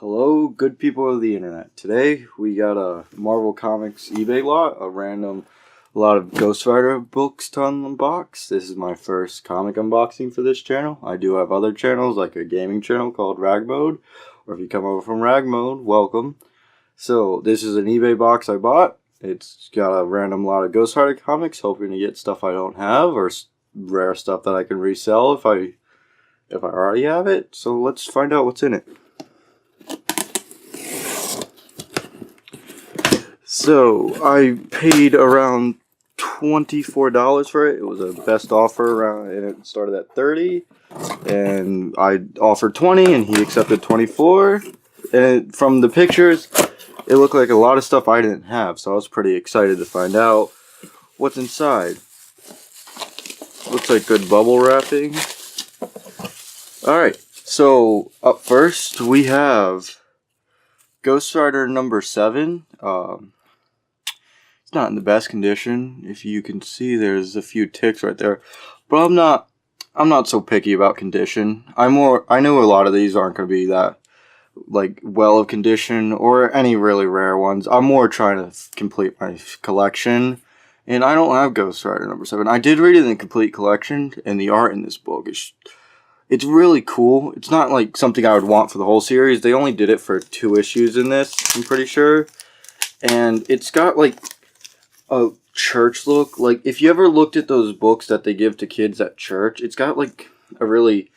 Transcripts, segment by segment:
Hello, good people of the internet. Today we got a Marvel Comics eBay lot, a lot of Ghost Rider books to unbox. This is my first comic unboxing for this channel. I do have other channels, like a gaming channel called Rag Mode, or if you come over from Rag Mode, welcome. So this is an eBay box I bought. It's got a random lot of Ghost Rider comics, hoping to get stuff I don't have, or rare stuff that I can resell if I already have it. So let's find out what's in it. So, I paid around $24 for it. It was a best offer around, and it started at $30. And I offered $20, and he accepted $24. And from the pictures, it looked like a lot of stuff I didn't have. So I was pretty excited to find out what's inside. Looks like good bubble wrapping. Alright, so up first we have Ghost Rider number 7. It's not in the best condition. If you can see, there's a few ticks right there. But I'm not so picky about condition. I know a lot of these aren't going to be that well of condition or any really rare ones. I'm more trying to complete my collection. And I don't have Ghost Rider number 7. I did read it in the complete collection, and the art in this book is it's really cool. It's not like something I would want for the whole series. They only did it for 2 issues in this, I'm pretty sure. And it's got like a church look. Like if you ever looked at those books that they give to kids at church, it's got like a really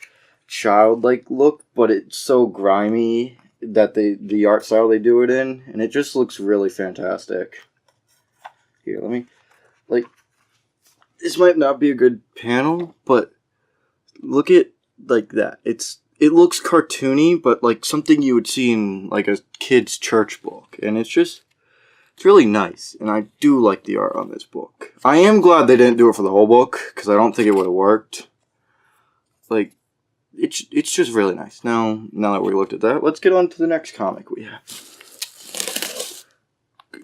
childlike look, but it's so grimy that the art style they do it in, and it just looks really fantastic. Here, let me this might not be a good panel, but look at like that. It looks cartoony, but like something you would see in like a kid's church book, and it's really nice, and I do like the art on this book. I am glad they didn't do it for the whole book, because I don't think it would have worked. Like, it's just really nice. Now that we looked at that, let's get on to the next comic we have.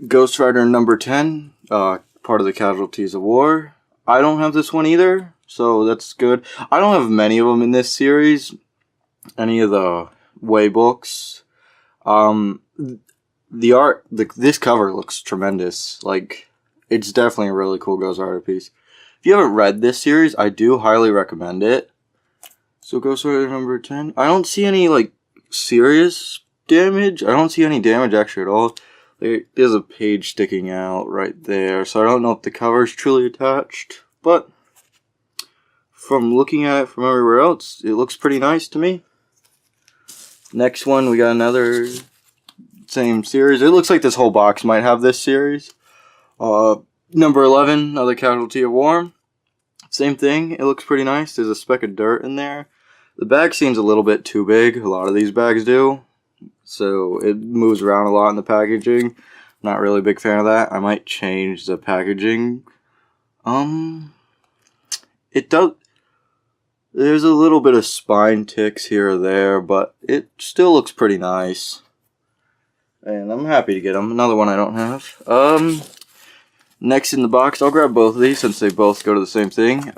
Ghost Rider number 10, part of the Casualties of War. I don't have this one either, so that's good. I don't have many of them in this series, any of the Way books. The art, this cover looks tremendous. Like, it's definitely a really cool Ghost Rider piece. If you haven't read this series, I do highly recommend it. So Ghost Rider number 10. I don't see any, like, serious damage. I don't see any damage, actually, at all. There's a page sticking out right there. So I don't know if the cover is truly attached. But from looking at it from everywhere else, it looks pretty nice to me. Next one, we got another same series. It looks like this whole box might have this series. Number 11, another Casualty of War. Same thing. It looks pretty nice. There's a speck of dirt in there. The bag seems a little bit too big. A lot of these bags do. So it moves around a lot in the packaging. Not really a big fan of that. I might change the packaging. It does. There's a little bit of spine ticks here or there, but it still looks pretty nice. And I'm happy to get them. Another one I don't have. Next in the box, I'll grab both of these since they both go to the same thing.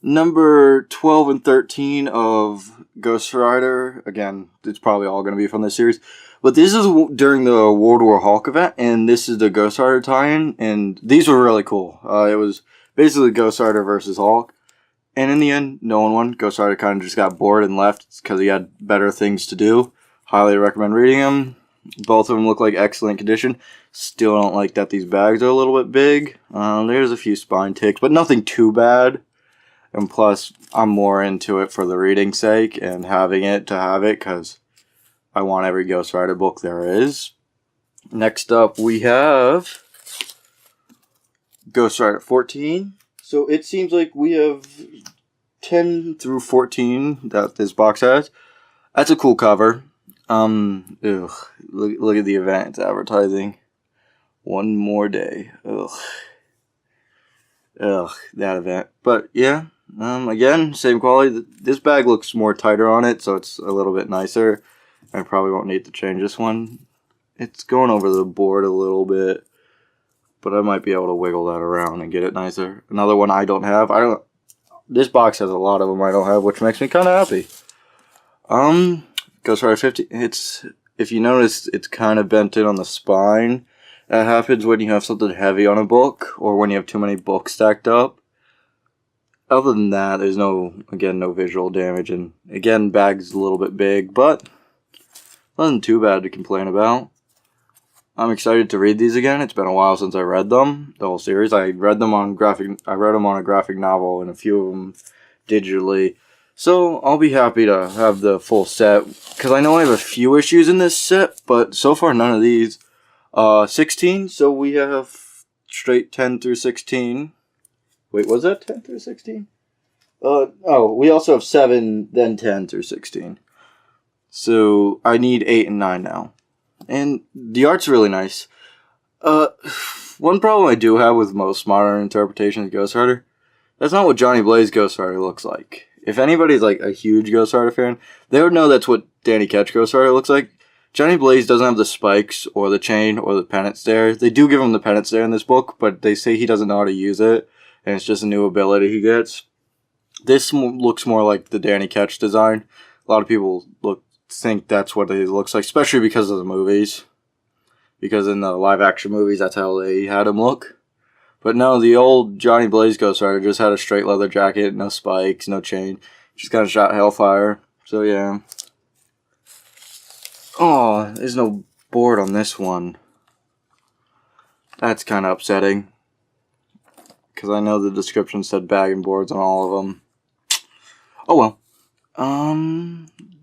Number 12 and 13 of Ghost Rider. Again, it's probably all going to be from this series. But this is during the World War Hulk event, and this is the Ghost Rider tie-in. And these were really cool. It was basically Ghost Rider versus Hulk. And in the end, no one won. Ghost Rider kind of just got bored and left because he had better things to do. Highly recommend reading them. Both of them look like excellent condition. Still don't like that these bags are a little bit big. There's a few spine ticks, but nothing too bad. And plus, I'm more into it for the reading's sake and having it to have it because I want every Ghost Rider book there is. Next up, we have Ghost Rider 14. So it seems like we have 10 through 14 that this box has. That's a cool cover. Look at the event. It's advertising. One more day. That event. But yeah, again, same quality. This bag looks more tighter on it, so it's a little bit nicer. I probably won't need to change this one. It's going over the board a little bit, but I might be able to wiggle that around and get it nicer. Another one I don't have. This box has a lot of them I don't have, which makes me kind of happy. Ghost Rider 50. If you notice, it's kind of bent in on the spine. That happens when you have something heavy on a book, or when you have too many books stacked up. Other than that, there's no visual damage, and again, bag's a little bit big, but nothing too bad to complain about. I'm excited to read these again. It's been a while since I read them, the whole series. I read them on a graphic novel and a few of them digitally. So I'll be happy to have the full set, because I know I have a few issues in this set, but so far none of these. 16, so we have straight 10 through 16. Wait, was that 10 through 16? Oh, we also have 7, then 10 through 16. So I need 8 and 9 now. And the art's really nice. One problem I do have with most modern interpretations of Ghost Rider, that's not what Johnny Blaze Ghost Rider looks like. If anybody's like a huge Ghost Rider fan, they would know that's what Danny Ketch Ghost Rider looks like. Johnny Blaze doesn't have the spikes or the chain or the pennants there. They do give him the pennants there in this book, but they say he doesn't know how to use it, and it's just a new ability he gets. This looks more like the Danny Ketch design. A lot of people think that's what it looks like, especially because of the movies. Because in the live-action movies, that's how they had him look. But no, the old Johnny Blaze Ghost Rider just had a straight leather jacket, no spikes, no chain. Just kind of shot Hellfire. So yeah. Oh, there's no board on this one. That's kind of upsetting. Because I know the description said bag and boards on all of them. Oh well.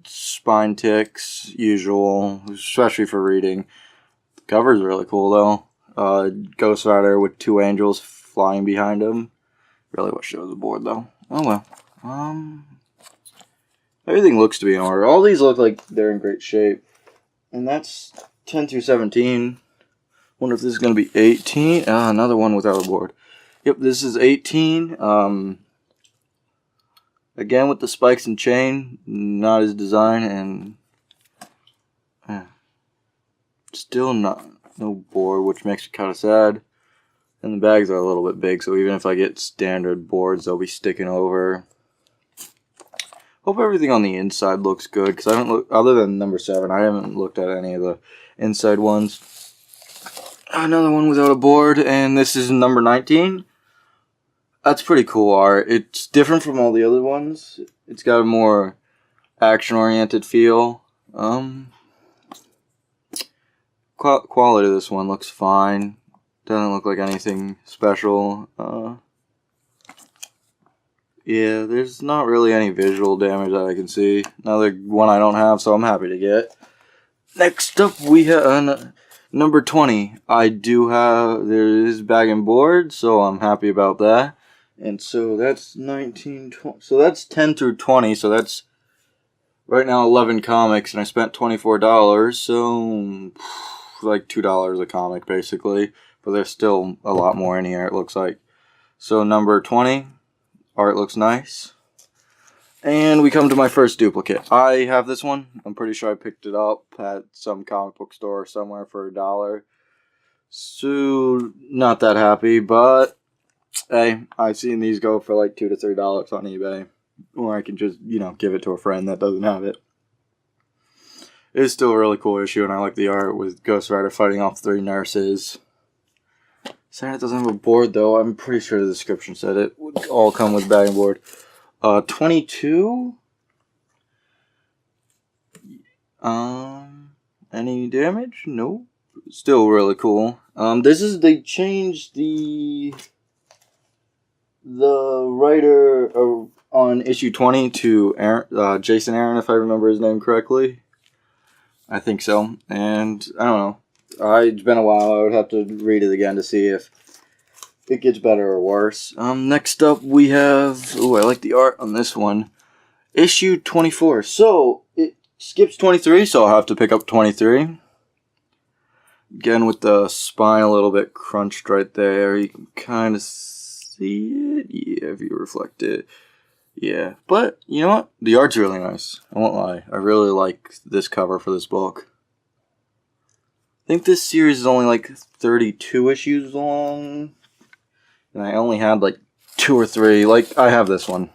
Spine ticks, usual, especially for reading. The cover's really cool though. Ghost Rider with 2 angels flying behind him. Really wish it was a board though. Oh well. Everything looks to be in order. All these look like they're in great shape. And that's 10 through 17. Wonder if this is going to be 18. Another one without a board. Yep, this is 18. Again with the spikes and chain, not his design, and still no board, which makes it kind of sad. And the bags are a little bit big, so even if I get standard boards, they'll be sticking over. Hope everything on the inside looks good, because I haven't looked, other than number 7, I haven't looked at any of the inside ones. Another one without a board, and this is number 19. That's pretty cool art. It's different from all the other ones. It's got a more action-oriented feel. Quality of this one looks fine. Doesn't look like anything special. Yeah, there's not really any visual damage that I can see. Another one I don't have, so I'm happy to get. Next up, we have number 20. I do have, there is bag and board, so I'm happy about that. And so that's 19, 20, so that's 10 through 20, so that's right now 11 comics, and I spent $24, so like $2 a comic basically, but there's still a lot more in here, it looks like. So number 20, art looks nice. And we come to my first duplicate. I have this one. I'm pretty sure I picked it up at some comic book store somewhere for $1. So, not that happy, but hey, I've seen these go for like $2 to $3 on eBay. Or I can just, give it to a friend that doesn't have it. It's still a really cool issue, and I like the art with Ghost Rider fighting off 3 nurses. Sad it doesn't have a board, though. I'm pretty sure the description said it would all come with bag and board. 22? Any damage? No. Still really cool. They changed the writer on issue 20 to Aaron, Jason Aaron, if I remember his name correctly. I think so. And I don't know. It's been a while. I would have to read it again to see if it gets better or worse. Next up we have, I like the art on this one. Issue 24. So it skips 23, so I'll have to pick up 23. Again with the spine a little bit crunched right there. You can kind of see it. Yeah, if you reflect it. Yeah, but you know what? The art's really nice. I won't lie. I really like this cover for this book. I think this series is only like 32 issues long. And I only had like 2 or 3. Like, I have this one.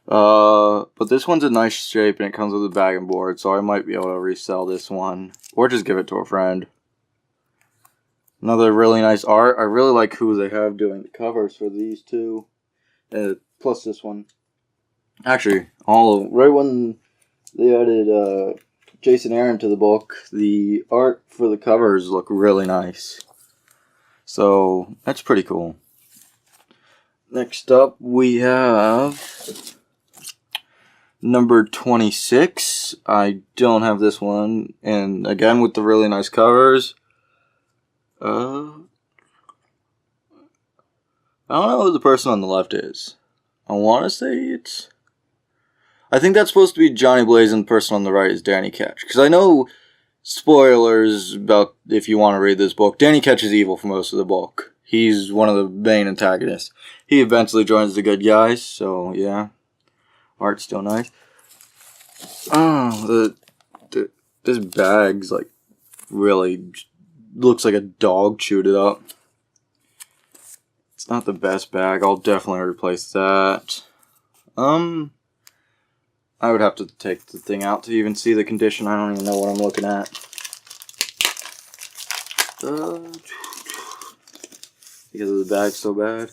But this one's a nice shape and it comes with a bag and board, so I might be able to resell this one or just give it to a friend. Another really nice art. I really like who they have doing the covers for these two, plus this one. Actually, right when they added Jason Aaron to the book, the art for the covers look really nice. So that's pretty cool. Next up, we have number 26. I don't have this one, and again with the really nice covers. I don't know who the person on the left is. I want to say I think that's supposed to be Johnny Blaze, and the person on the right is Danny Ketch. Because I know, spoilers about if you want to read this book, Danny Ketch is evil for most of the book. He's one of the main antagonists. He eventually joins the good guys, so yeah. Art's still nice. Oh, this bag's like really looks like a dog chewed it up. It's not the best bag. I'll definitely replace that. I would have to take the thing out to even see the condition. I don't even know what I'm looking at. Because the bag's so bad.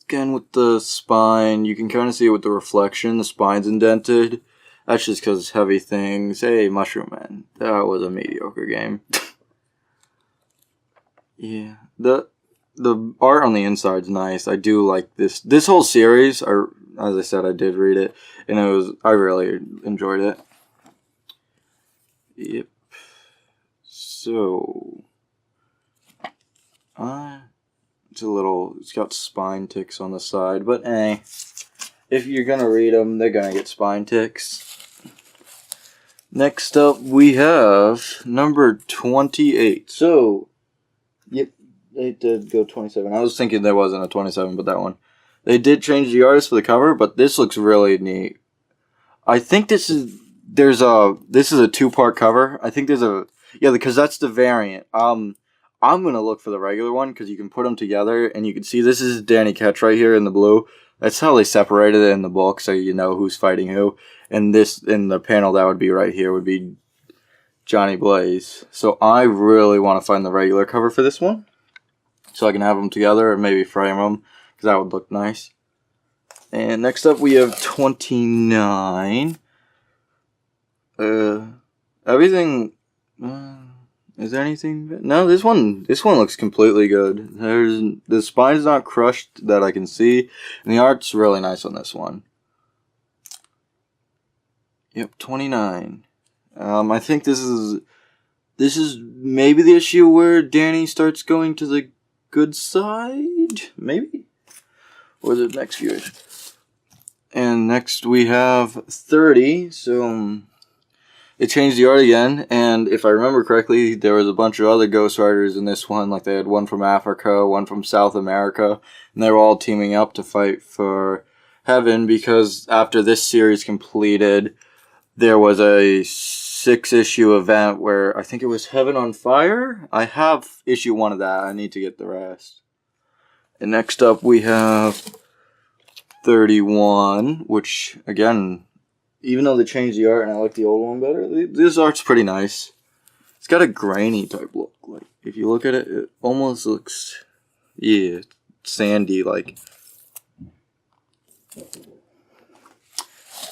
Again, with the spine, you can kind of see it with the reflection. The spine's indented. That's just because it's heavy things. Hey, Mushroom Man. That was a mediocre game. Yeah. The art on the inside's nice. I do like this. This whole series, as I said, I did read it. And I really enjoyed it. Yep. So... it's got spine ticks on the side, but if you're gonna read them, they're gonna get spine ticks. Next up, we have number 28. So, yep, they did go 27. I was thinking there wasn't a 27, but that one. They did change the artist for the cover, but this looks really neat. I think this is a two-part cover. I think because that's the variant. I'm going to look for the regular one because you can put them together and you can see this is Danny Ketch right here in the blue. That's how they separated it in the book, so you know who's fighting who. And this, in the panel that would be right here, would be Johnny Blaze. So I really want to find the regular cover for this one so I can have them together and maybe frame them because that would look nice. And next up we have 29. Everything... is there anything? No, this one looks completely good. The spine's not crushed that I can see, and the art's really nice on this one. Yep, 29. I think this is maybe the issue where Danny starts going to the good side, maybe, or the next few issues. And next we have 30. So. It changed the art again, and if I remember correctly, there was a bunch of other Ghost Riders in this one. Like they had one from Africa, one from South America, and they were all teaming up to fight for Heaven because after this series completed, there was a 6-issue event where I think it was Heaven on Fire. I have issue 1 of that. I need to get the rest. And next up we have 31, which again... Even though they changed the art and I like the old one better, this art's pretty nice. It's got a grainy type look. Like if you look at it, it almost looks, sandy like.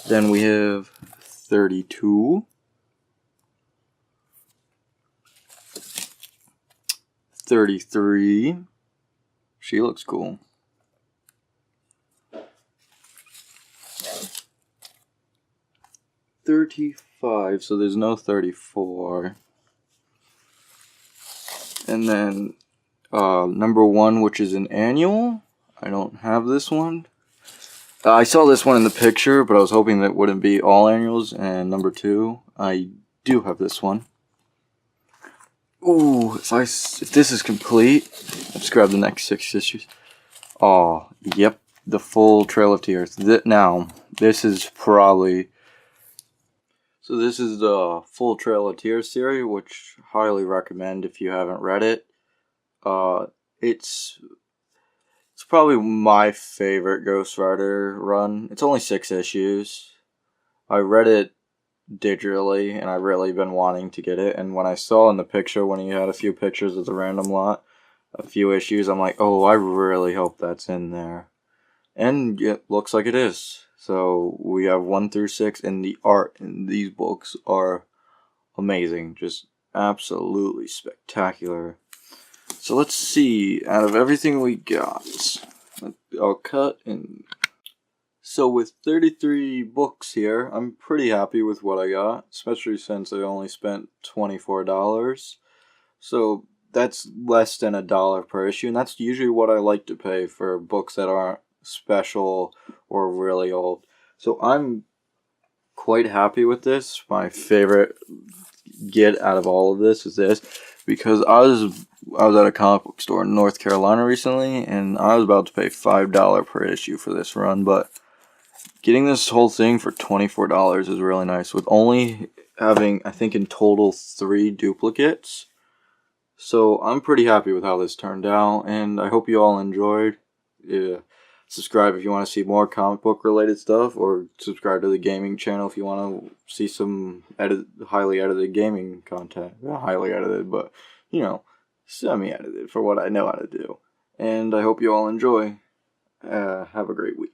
Then we have 32. 33. She looks cool. 35, so there's no 34. And then number 1, which is an annual. I don't have this one. I saw this one in the picture, but I was hoping that it wouldn't be all annuals. And number 2, I do have this one. Ooh, if this is complete, let's grab the next 6 issues. Oh, yep, the full Trail of Tears. Now, this is probably... So this is the full Trail of Tears series, which I highly recommend if you haven't read it. It's It's probably my favorite Ghost Rider run. It's only 6 issues. I read it digitally, and I've really been wanting to get it. And when I saw in the picture, when he had a few pictures of the random lot, a few issues, I'm like, oh, I really hope that's in there. And it looks like it is. So we have 1 through 6, and the art in these books are amazing. Just absolutely spectacular. So let's see, out of everything we got, I'll cut and... So with 33 books here, I'm pretty happy with what I got, especially since I only spent $24. So that's less than $1 per issue, and that's usually what I like to pay for books that aren't special or really old. So I'm quite happy with this. My favorite get out of all of this is this, because I was at a comic book store in North Carolina recently, and I was about to pay $5 per issue for this run, but getting this whole thing for $24 is really nice, with only having, I think in total, 3 duplicates. So I'm pretty happy with how this turned out, and I hope you all enjoyed. Yeah. Subscribe if you want to see more comic book related stuff, or subscribe to the gaming channel if you want to see some highly edited gaming content. Not highly edited, but, you know, semi-edited for what I know how to do. And I hope you all enjoy. Have a great week.